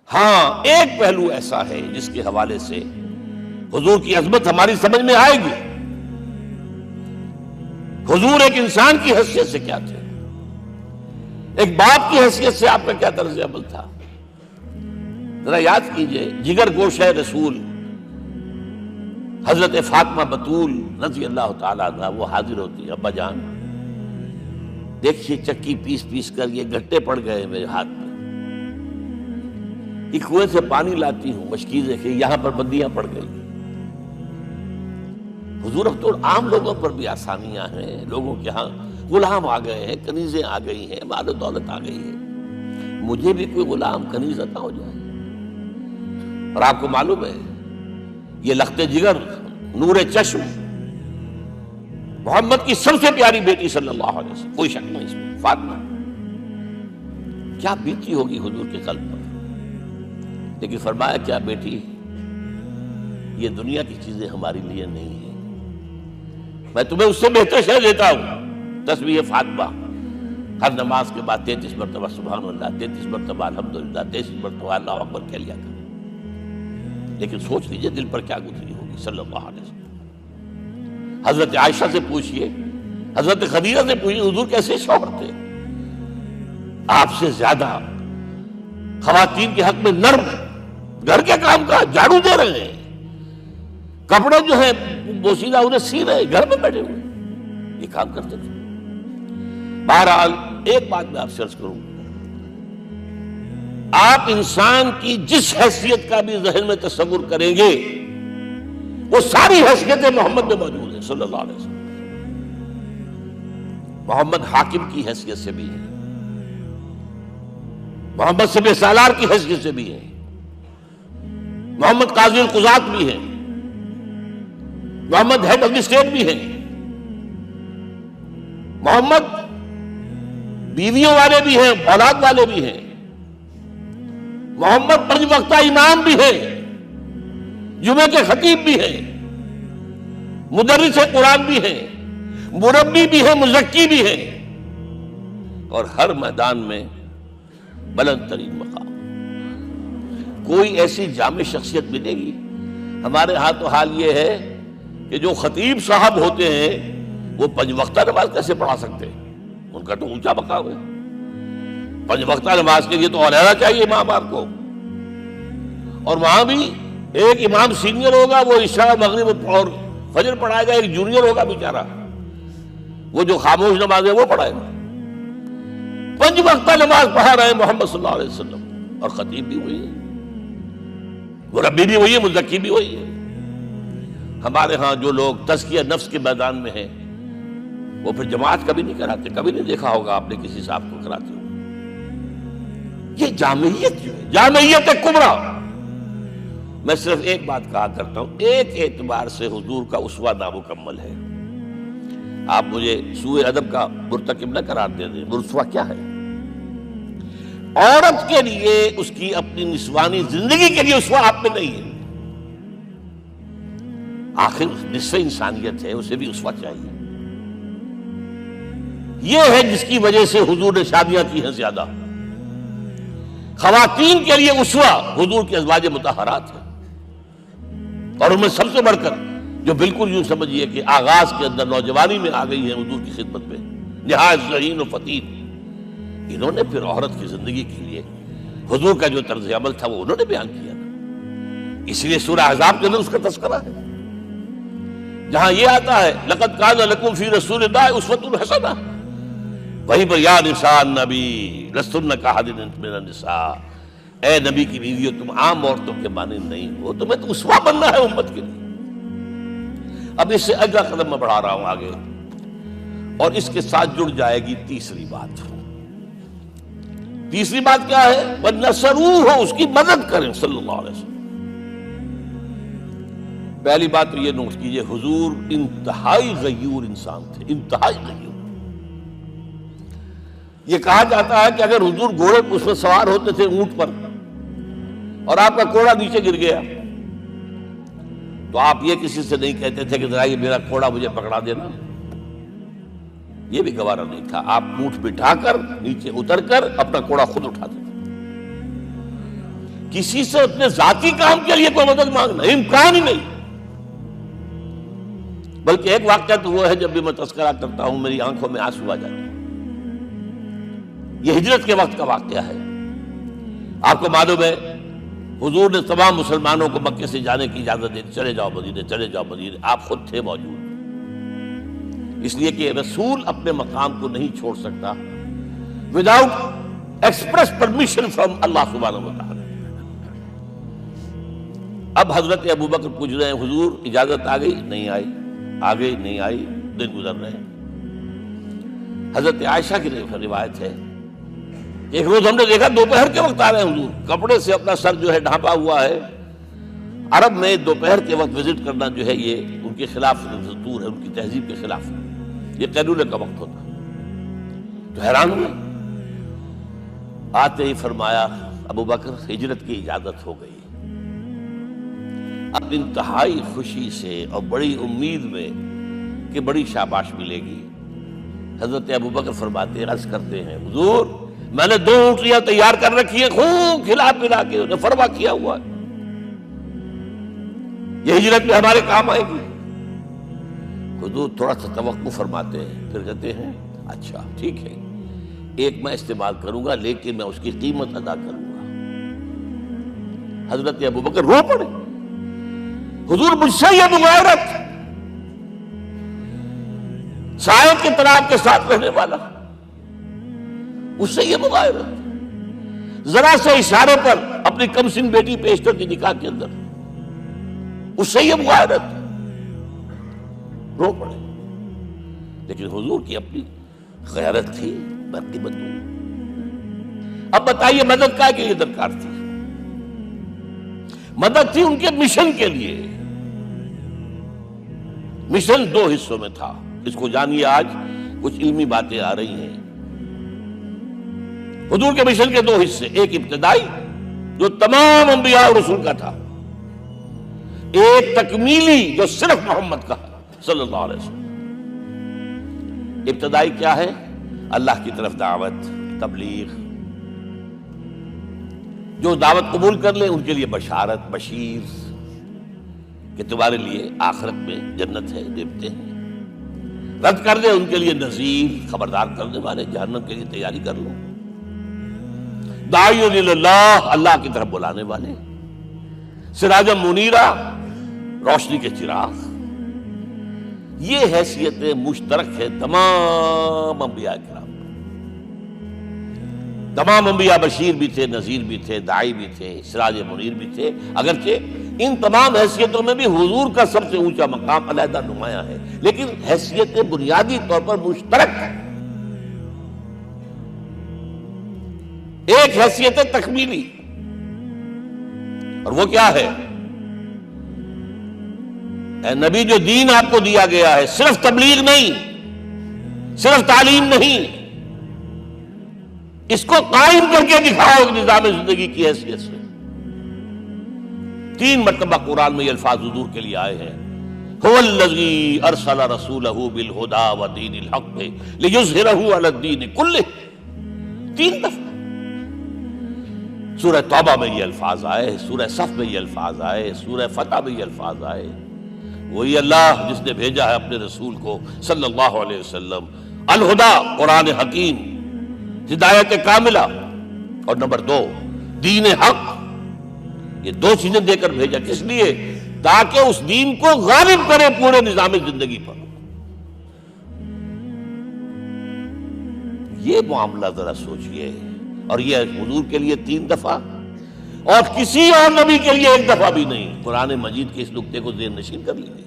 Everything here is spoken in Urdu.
ہاں ایک پہلو ایسا ہے جس کے حوالے سے حضور کی عظمت ہماری سمجھ میں آئے گی. حضور ایک انسان کی حیثیت سے کیا تھے، ایک باپ کی حیثیت سے آپ کا کیا طرز عمل تھا. ذرا یاد کیجئے، جگر گوشہ رسول حضرت فاطمہ بطول رضی اللہ تعالیٰ عنہ وہ حاضر ہوتی ہے. ابا جان دیکھیے چکی پیس پیس کر یہ گھٹے پڑ گئے میرے ہاتھ میں، یہ کنویں سے پانی لاتی ہوں، مشکیزیں کہ یہاں پر بندیاں پڑ گئی. حضور اب تو عام لوگوں پر بھی آسانیاں ہیں، لوگوں کے ہاں غلام آ گئے ہیں، کنیزیں آ گئی ہیں، مال و دولت آ گئی ہے. مجھے بھی کوئی غلام کنیز عطا ہو جائے. اور آپ کو معلوم ہے یہ لخت جگر نور چشم محمد کی سب سے پیاری بیٹی صلی اللہ علیہ وسلم، کوئی شک نہیں اس میں، فاطمہ کیا بیتی ہوگی حضور کے قلب پر. لیکن فرمایا کیا بیٹی، یہ دنیا کی چیزیں ہمارے لیے نہیں ہیں، میں تمہیں اس سے بہتر شے دیتا ہوں. تسبیح فاطمہ ہر نماز کے بعد 33 مرتبہ سبحان اللہ، 33 مرتبہ الحمدللہ، 33 مرتبہ اللہ اکبر کہہ لیا کر. لیکن سوچ لیجئے دل پر کیا گزری ہوگی صلی اللہ علیہ وسلم. حضرت عائشہ سے پوچھئے، حضرت خدیجہ سے پوچھئے حضور کیسے شوہر تھے، آپ سے زیادہ خواتین کے حق میں نرم، گھر کے کام کا جھاڑو دے رہے ہیں، کپڑے جو ہیں بوسیدہ انہیں سی رہے، گھر میں بیٹھے ہوئے یہ کام کرتے تھے. بہرحال ایک بات میں آپ سے عرض کروں، آپ انسان کی جس حیثیت کا بھی ذہن میں تصور کریں گے وہ ساری حیثیتیں محمد میں موجود ہیں صلی اللہ علیہ وسلم. محمد حاکم کی حیثیت سے بھی ہے، محمد سب سالار کی حیثیت سے بھی ہے، محمد قاضی القضات بھی ہیں، محمد ہیڈ آف دی اسٹیٹ بھی ہیں، محمد بیویوں والے بھی ہیں، اولاد والے بھی ہیں، محمد 5 وقتہ امام بھی ہیں، جمعے کے خطیب بھی ہیں، مدرس قرآن بھی ہیں، مربی بھی ہیں، مزکی بھی ہیں، اور ہر میدان میں بلند ترین مقام. کوئی ایسی جامع شخصیت ملے گی؟ ہمارے ہاں تو حال یہ ہے کہ جو خطیب صاحب ہوتے ہیں وہ 5 وقتہ نماز کیسے پڑھا سکتے ہیں؟ ان کا تو اونچا مقام ہے. 5 وقتہ نماز کے لیے تو علیحدہ چاہیے امام آپ کو. اور وہاں بھی ایک امام سینئر ہوگا، وہ عشاء مغرب اور فجر پڑھائے گا، ایک جونیئر ہوگا بیچارہ، وہ جو خاموش نماز ہے وہ پڑھائے گا. 5 وقتہ نماز پڑھا رہے ہیں محمد صلی اللہ علیہ وسلم، اور خطیب بھی وہی ہے، مربی بھی وہی ہے، مزکی بھی وہی ہے. ہمارے ہاں جو لوگ تزکیہ نفس کے میدان میں ہیں وہ پھر جماعت کبھی نہیں کراتے، کبھی نہیں دیکھا ہوگا آپ نے کسی صاحب کو کراتے ہو. یہ جامعیت جو ہے، جامعیت کبریٰ. میں صرف ایک بات کہا کرتا ہوں، ایک اعتبار سے حضور کا اسوہ نامکمل ہے. آپ مجھے سوء ادب کا مرتکب نہ قرار دے دیں. اسوہ کیا ہے؟ عورت کے لیے اس کی اپنی نسوانی زندگی کے لیے اسوہ آپ میں نہیں ہے. آخر نصف انسانیت ہے، اسے بھی اسوہ چاہیے. یہ ہے جس کی وجہ سے حضور نے شادیاں کی ہیں زیادہ. خواتین کے لیے اسوہ حضور کے ازواج مطہرات ہیں، اور ان میں سب سے بڑھ کر جو بالکل یوں سمجھیے کہ آغاز کے اندر نوجوانی میں آ گئی ہیں حضور کی خدمت میں، نہایت ذہین و فطین. انہوں نے پھر عورت کی زندگی کے لیے حضور کا جو طرز عمل تھا وہ انہوں نے بیان کیا نا. اس لیے سورہ احزاب کے اندر اس کا تذکرہ ہے، جہاں یہ آتا ہے لقد کان لکم فی رسول اللہ اسوۃ حسنہ، وہیں پر یا نساء النبی لستن کاحد من النساء، اے نبی کی بیویوں تم عام عورتوں کے مانند نہیں ہو، تمہیں تو اسوہ بننا ہے امت کے لیے. اب اس سے اگلا قدم میں بڑھا رہا ہوں آگے، اور اس کے ساتھ جڑ جائے گی تیسری بات. تیسری بات کیا ہے؟ وَنَصَرُوهُ، اس کی مدد کریں صلی اللہ علیہ وسلم. پہلی بات تو یہ نوٹ کیجئے، حضور انتہائی غیور انسان تھے، انتہائی غیور. یہ کہا جاتا ہے کہ اگر حضور گھوڑے اس میں سوار ہوتے تھے اونٹ پر، اور آپ کا کوڑا نیچے گر گیا تو آپ یہ کسی سے نہیں کہتے تھے کہ ذرا یہ میرا کوڑا مجھے پکڑا دینا، یہ بھی گوارا نہیں تھا. آپ اونٹ بٹھا کر نیچے اتر کر اپنا کوڑا خود اٹھاتے تھے. کسی سے اپنے ذاتی کام کے لیے کوئی مدد مانگنا امکان ہی نہیں. بلکہ ایک واقعہ تو وہ ہے جب بھی میں تذکرہ کرتا ہوں میری آنکھوں میں آنسو آ جاتے ہیں. یہ ہجرت کے وقت کا واقعہ ہے. آپ کو معلوم ہے حضور نے تمام مسلمانوں کو مکے سے جانے کی اجازت دی، چلے جاؤ مدینے، چلے جاؤ مدینے. آپ خود تھے موجود، اس لیے کہ رسول اپنے مقام کو نہیں چھوڑ سکتا وداؤٹ ایکسپریس پرمیشن فرام اللہ سبحانہ وتعالی. اب حضرت ابوبکر پوچھ رہے ہیں حضور اجازت آ گئی؟ نہیں آئی. آ گئی؟ نہیں آئی. دن گزر رہے ہیں. حضرت عائشہ کی روایت ہے ایک روز ہم نے دیکھا دوپہر کے وقت آ رہے ہیں حضور، کپڑے سے اپنا سر جو ہے ڈھانپا ہوا ہے. عرب میں دوپہر کے وقت وزٹ کرنا جو ہے یہ ان کے خلاف دستور ہے، ان کی تہذیب کے خلاف ہے. یہ قیلولے کا وقت ہوتا. تو حیران ہوئے. آتے ہی فرمایا ابوبکر ہجرت کی اجازت ہو گئی. اب انتہائی خوشی سے اور بڑی امید میں کہ بڑی شاباش ملے گی حضرت ابوبکر فرماتے ہیں، عرض کرتے ہیں حضور میں نے 2 اونٹیاں تیار کر رکھی ہیں، خوب کھلا پلا کے انہیں فرما کیا ہوا ہے، یہ ہجرت میں ہمارے کام آئے گی. حضور تھوڑا سا توقع فرماتے ہیں، پھر کہتے ہیں اچھا ٹھیک ہے، ایک میں استعمال کروں گا لیکن میں اس کی قیمت ادا کروں گا. حضرت ابوبکر رو پڑے. حضور مجھ سے یہ مغایرت، سائے کے طرح کے ساتھ رہنے والا، اس سے یہ مغایرت، ذرا سے اشارے پر اپنی کم سن بیٹی پیش کرتی نکاح کے اندر، اس سے یہ مغایرت. رو پڑے. لیکن حضور کی اپنی غیرت تھی، میں قیمت دوں. اب بتائیے مدد کا کے لیے درکار تھی؟ مدد تھی ان کے مشن کے لیے. مشن 2 حصوں میں تھا. اس کو جانیے، آج کچھ علمی باتیں آ رہی ہیں. حضور کے مشن کے 2 حصے، ایک ابتدائی جو تمام انبیاء اور رسول کا تھا، ایک تکمیلی جو صرف محمد کا صلی اللہ علیہ وسلم. ابتدائی کیا ہے؟ اللہ کی طرف دعوت، تبلیغ. جو دعوت قبول کر لیں ان کے لیے بشارت، بشیر کہ تمہارے لیے آخرت میں جنت ہے، دیوتے ہیں. رد کر دیں ان کے لیے نذیر، خبردار کرنے والے، جہنم کے لیے تیاری کر لو. داعی اللہ، اللہ کی طرف بلانے والے. سراجا منیرہ، روشنی کے چراغ. یہ حیثیتیں مشترک ہے تمام انبیاء کرام. تمام انبیاء بشیر بھی تھے، نذیر بھی تھے، داعی بھی تھے، سراج منیر بھی تھے. اگرچہ ان تمام حیثیتوں میں بھی حضور کا سب سے اونچا مقام علیحدہ نمایاں ہے، لیکن حیثیتیں بنیادی طور پر مشترک ہیں. ایک حیثیت تکمیلی، اور وہ کیا ہے؟ اے نبی جو دین آپ کو دیا گیا ہے صرف تبلیغ نہیں، صرف تعلیم نہیں، اس کو قائم کر کے دکھاؤ نظام زندگی کی حیثیت سے. 3 مرتبہ قرآن میں یہ الفاظ حضور کے لیے آئے ہیں، هو الذی ارسل رسولہ بالہدی ودین الحق لیظہرہ علی الدین کلہ. 3 دفعہ سورہ توبہ میں یہ الفاظ آئے، سورہ صف میں یہ الفاظ آئے، سورہ فتح میں یہ الفاظ آئے. وہی اللہ جس نے بھیجا ہے اپنے رسول کو صلی اللہ علیہ وسلم، الہدا قرآن حکیم، ہدایت کاملہ، اور نمبر 2 دین حق. یہ 2 چیزیں دے کر بھیجا. کس لیے؟ تاکہ اس دین کو غالب کرے پورے نظام زندگی پر. یہ معاملہ ذرا سوچئے. اور یہ حضور کے لیے 3 دفعہ، اور کسی اور نبی کے لیے 1 دفعہ بھی نہیں. قرآن مجید کے اس نقطے کو ذہن نشین کر لیجیے.